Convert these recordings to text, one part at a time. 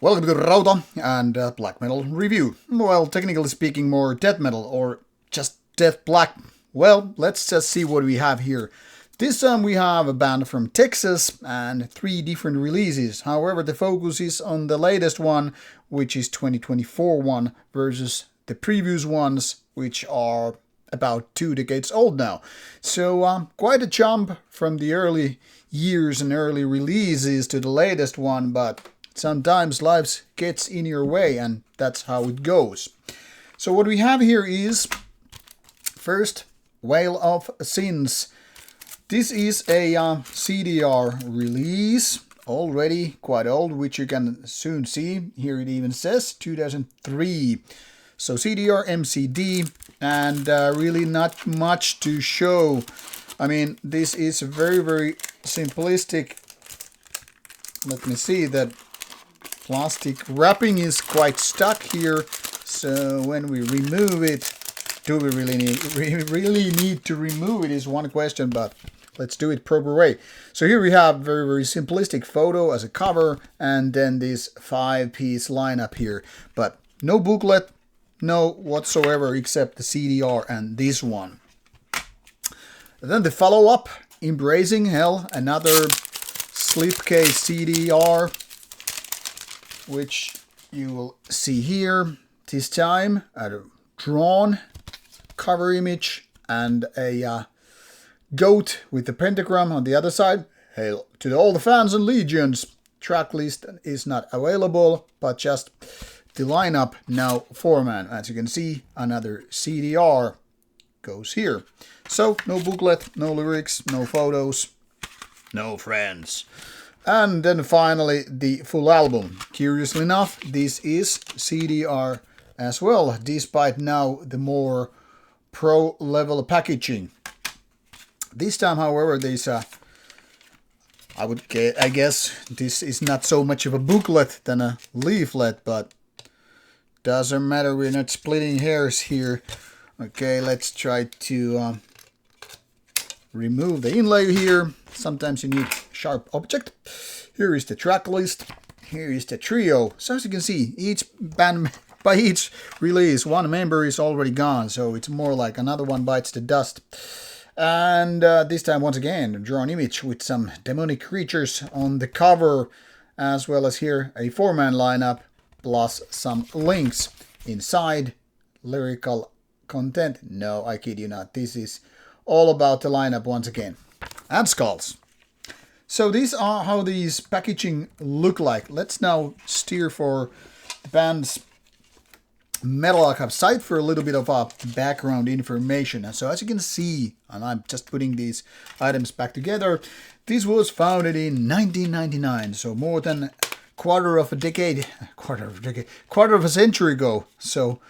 Welcome to Rauta and Black Metal Review. Well, technically speaking, more death metal or just death black. Well, let's just see what we have here. This time we have a band from Texas and 3 different releases. However, the focus is on the latest one, which is 2024 one, versus the previous ones, which are about 2 decades old now. So quite a jump from the early years and early releases to the latest one, but sometimes life gets in your way, and that's how it goes. So what we have here is, first, Whale of Sins. This is a CDR release, already quite old, which you can soon see. Here it even says 2003. So CDR MCD, and really not much to show. I mean, this is very, very simplistic. Let me see, that plastic wrapping is quite stuck here, so when we remove it, do we really need to remove it is one question, but let's do it proper way. So here we have very, very simplistic photo as a cover, and then this 5-piece lineup here, but no booklet, no whatsoever, except the CDR and this one. And then the follow-up, Embracing Hell, another slipcase CDR, which you will see here. This time a drawn cover image and a goat with the pentagram on the other side. Hail to all the fans and legions. Track list is not available, but just the lineup now 4-man. As you can see, another CDR goes here. So no booklet, no lyrics, no photos, no friends. And then finally the full album. Curiously enough, this is CDR as well, despite now the more pro level packaging. This time, however, this I guess this is not so much of a booklet than a leaflet, but doesn't matter, we're not splitting hairs here. Okay, let's try to remove the inlay here. Sometimes you need sharp object. Here is the track list. Here is the trio. So as you can see, each band, by each release, one member is already gone. So it's more like another one bites the dust. And this time, once again, a drawn image with some demonic creatures on the cover, as well as here a 4-man lineup, plus some links inside. Lyrical content. No, I kid you not. This is all about the lineup once again. And skulls. So these are how these packaging look like. Let's now steer for the band's Metal Archive site for a little bit of background information. And so as you can see, and I'm just putting these items back together, this was founded in 1999, so more than quarter of a century ago. So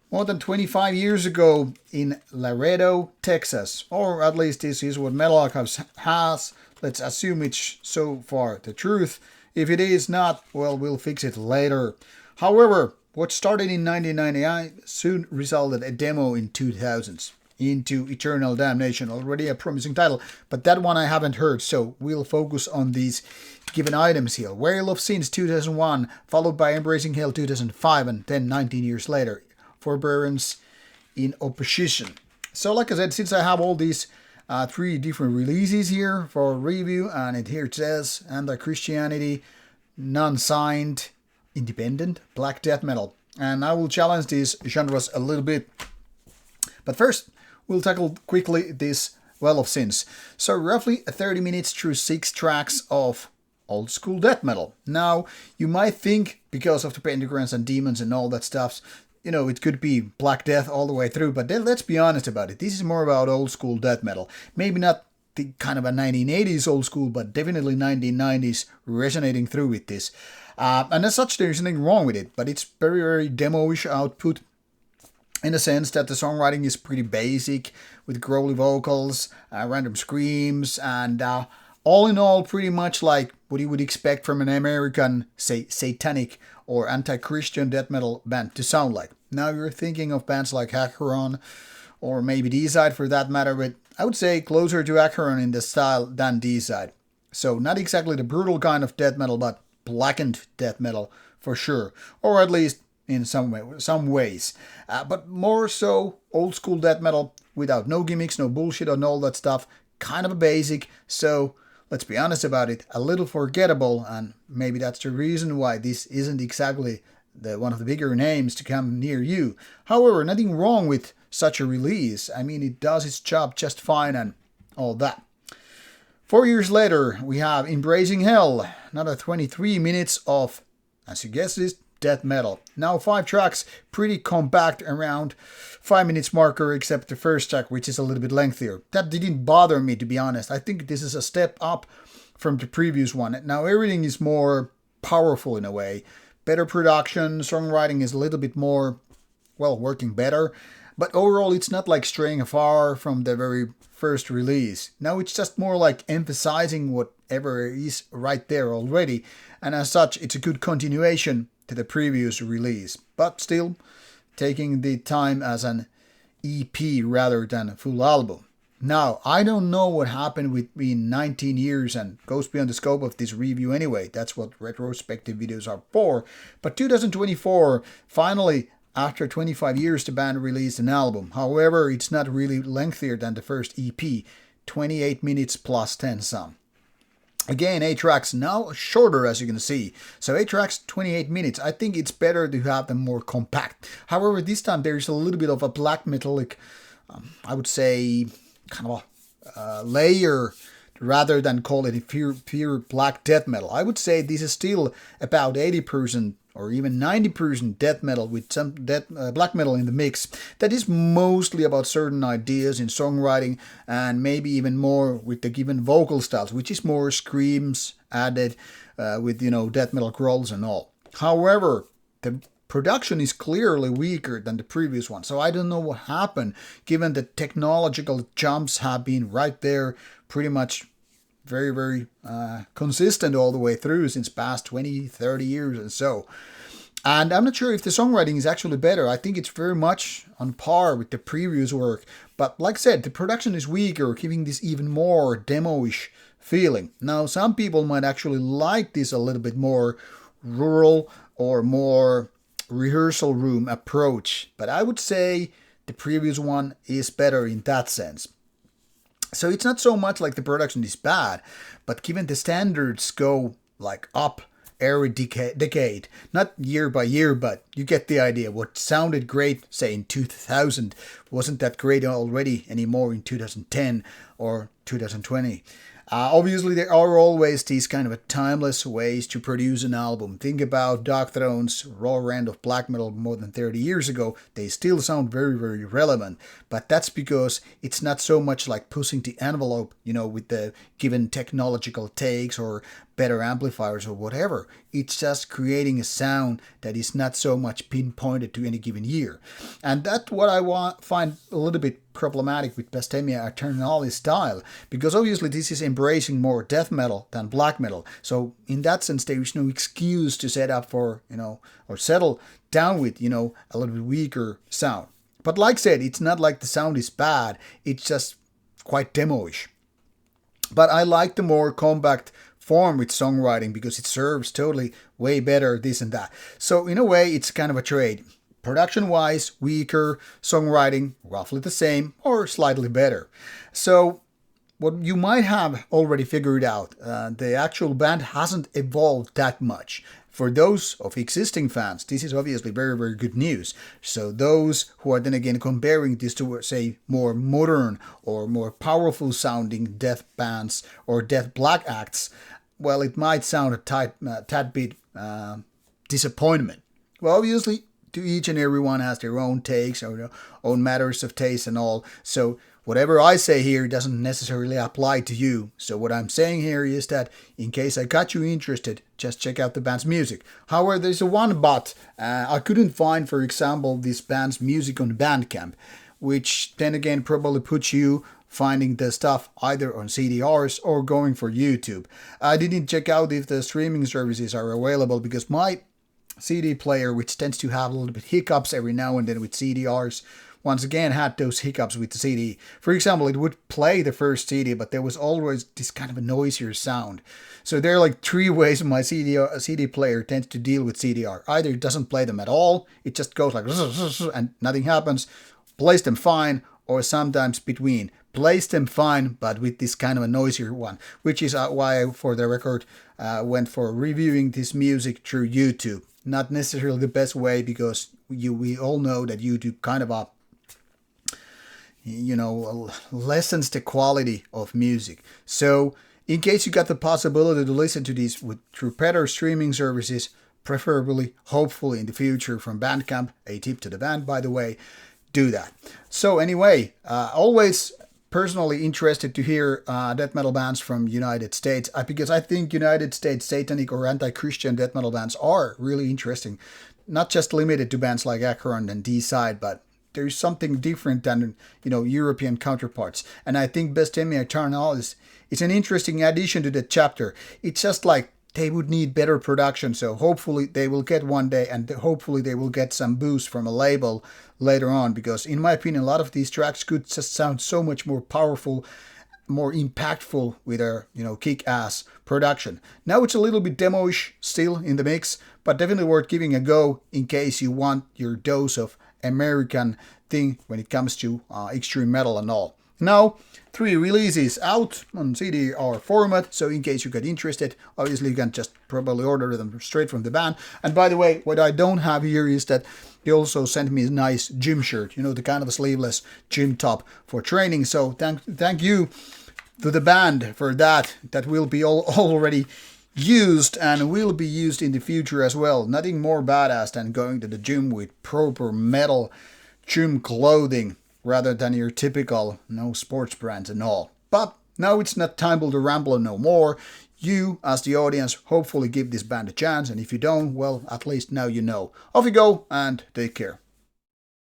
more than 25 years ago in Laredo, Texas. Or at least this is what Metal Archives has. Let's assume it's so far the truth. If it is not, well, we'll fix it later. However, what started in 1999 soon resulted a demo in 2000s into Eternal Damnation. Already a promising title, but that one I haven't heard, so we'll focus on these given items here. Whale of Sins 2001, followed by Embracing Hell 2005, and then 19 years later, Forbearance In Opposition. So like I said, since I have all these 3 different releases here for review, and here it says Anti-Christianity, non-signed, independent, black death metal. And I will challenge these genres a little bit. But first, we'll tackle quickly this Well of Sins. So roughly 30 minutes through 6 tracks of old school death metal. Now, you might think, because of the pentagrams and demons and all that stuff, you know, it could be Black Death all the way through, but then let's be honest about it. This is more about old school death metal. Maybe not the kind of a 1980s old school, but definitely 1990s resonating through with this. And as such, there's nothing wrong with it, but it's very, very demo-ish output in the sense that the songwriting is pretty basic, with growly vocals, random screams, and all in all, pretty much like what you would expect from an American, say, satanic or anti-Christian death metal band to sound like. Now you're thinking of bands like Acheron, or maybe D-Side for that matter, but I would say closer to Acheron in the style than D-Side. So not exactly the brutal kind of death metal, but blackened death metal for sure, or at least in some ways. But more so old school death metal without no gimmicks, no bullshit, and all that stuff. Kind of a basic, so let's be honest about it, a little forgettable, and maybe that's the reason why this isn't exactly one of the bigger names to come near you. However, nothing wrong with such a release. I mean, it does its job just fine and all that. 4 years later, we have Embracing Hell, another 23 minutes of, as you guessed it, death metal. Now 5 tracks, pretty compact, around 5 minutes marker, except the first track, which is a little bit lengthier. That didn't bother me, to be honest. I think this is a step up from the previous one. Now everything is more powerful in a way. Better production, songwriting is a little bit more, well, working better. But overall, it's not like straying far from the very first release. Now it's just more like emphasizing whatever is right there already. And as such, it's a good continuation to the previous release. But still, taking the time as an EP rather than a full album. Now, I don't know what happened between 19 years and goes beyond the scope of this review anyway. That's what retrospective videos are for. But 2024, finally, after 25 years, the band released an album. However, it's not really lengthier than the first EP, 28 minutes plus 10 some. Again, 8 tracks, now shorter as you can see. So 8 tracks, 28 minutes. I think it's better to have them more compact. However, this time there is a little bit of a black metallic, I would say, kind of a layer rather than call it pure black death metal. I would say this is still about 80% or even 90% death metal with some black metal in the mix. That is mostly about certain ideas in songwriting and maybe even more with the given vocal styles, which is more screams added with, death metal growls and all. However, the production is clearly weaker than the previous one, so I don't know what happened, given the technological jumps have been right there pretty much very, very consistent all the way through since past 20, 30 years and so. And I'm not sure if the songwriting is actually better. I think it's very much on par with the previous work. But like I said, the production is weaker, giving this even more demo-ish feeling. Now, some people might actually like this a little bit more rural or more rehearsal room approach. But I would say the previous one is better in that sense. So it's not so much like the production is bad, but given the standards go like up every decade, not year by year, but you get the idea. What sounded great, say in 2000, wasn't that great already anymore in 2010 or 2020. Obviously, there are always these kind of timeless ways to produce an album. Think about Dark Throne's raw end of black metal more than 30 years ago. They still sound very, very relevant. But that's because it's not so much like pushing the envelope, with the given technological takes or better amplifiers or whatever. It's just creating a sound that is not so much pinpointed to any given year. And that's what I find a little bit problematic with Bestemmia Aeternalis style, because obviously this is embracing more death metal than black metal. So in that sense, there is no excuse to set up for, or settle down with, a little bit weaker sound. But like I said, it's not like the sound is bad, it's just quite demo-ish. But I like the more compact form with songwriting because it serves totally way better this and that. So in a way, it's kind of a trade. Production-wise, weaker, songwriting, roughly the same or slightly better. So what you might have already figured out, the actual band hasn't evolved that much. For those of existing fans, this is obviously very, very good news. So those who are then again comparing this to, say, more modern or more powerful sounding death bands or death black acts, well, it might sound a tad bit disappointment. Well, obviously, to each and everyone has their own takes or their own matters of taste and all. So whatever I say here doesn't necessarily apply to you. So what I'm saying here is that in case I got you interested, just check out the band's music. However, there's a one but. I couldn't find, for example, this band's music on Bandcamp, which then again probably puts you finding the stuff either on CDRs or going for YouTube. I didn't check out if the streaming services are available because my CD player, which tends to have a little bit hiccups every now and then with CDRs, once again had those hiccups with the CD. For example, it would play the first CD, but there was always this kind of a noisier sound. So there are like three ways my CD player tends to deal with CDR. Either it doesn't play them at all, it just goes like and nothing happens, plays them fine, or sometimes between. Plays them fine, but with this kind of a noisier one, which is why I, for the record, went for reviewing this music through YouTube. Not necessarily the best way, because we all know that YouTube kind of lessens the quality of music. So in case you got the possibility to listen to these through better streaming services, preferably, hopefully in the future from Bandcamp, a tip to the band by the way, do that. So anyway, always personally interested to hear death metal bands from United States, because I think United States satanic or anti-Christian death metal bands are really interesting. Not just limited to bands like Acheron and D-Side, but there's something different than European counterparts. And I think Bestemmia Aeternalis is an interesting addition to the chapter. It's just like they would need better production, so hopefully they will get one day, and hopefully they will get some boost from a label later on, because in my opinion a lot of these tracks could just sound so much more powerful, more impactful with their kick-ass production. Now it's a little bit demo-ish still in the mix, but definitely worth giving a go in case you want your dose of American thing when it comes to extreme metal and all. Now, 3 releases out on CDR format, so in case you get interested, obviously you can just probably order them straight from the band. And by the way, what I don't have here is that they also sent me a nice gym shirt, the kind of a sleeveless gym top for training. So thank you to the band for that. That will be already used and will be used in the future as well. Nothing more badass than going to the gym with proper metal gym clothing, rather than your typical sports brands and all. But now it's not time to ramble no more. You, as the audience, hopefully give this band a chance, and if you don't, well, at least now you know. Off you go, and take care.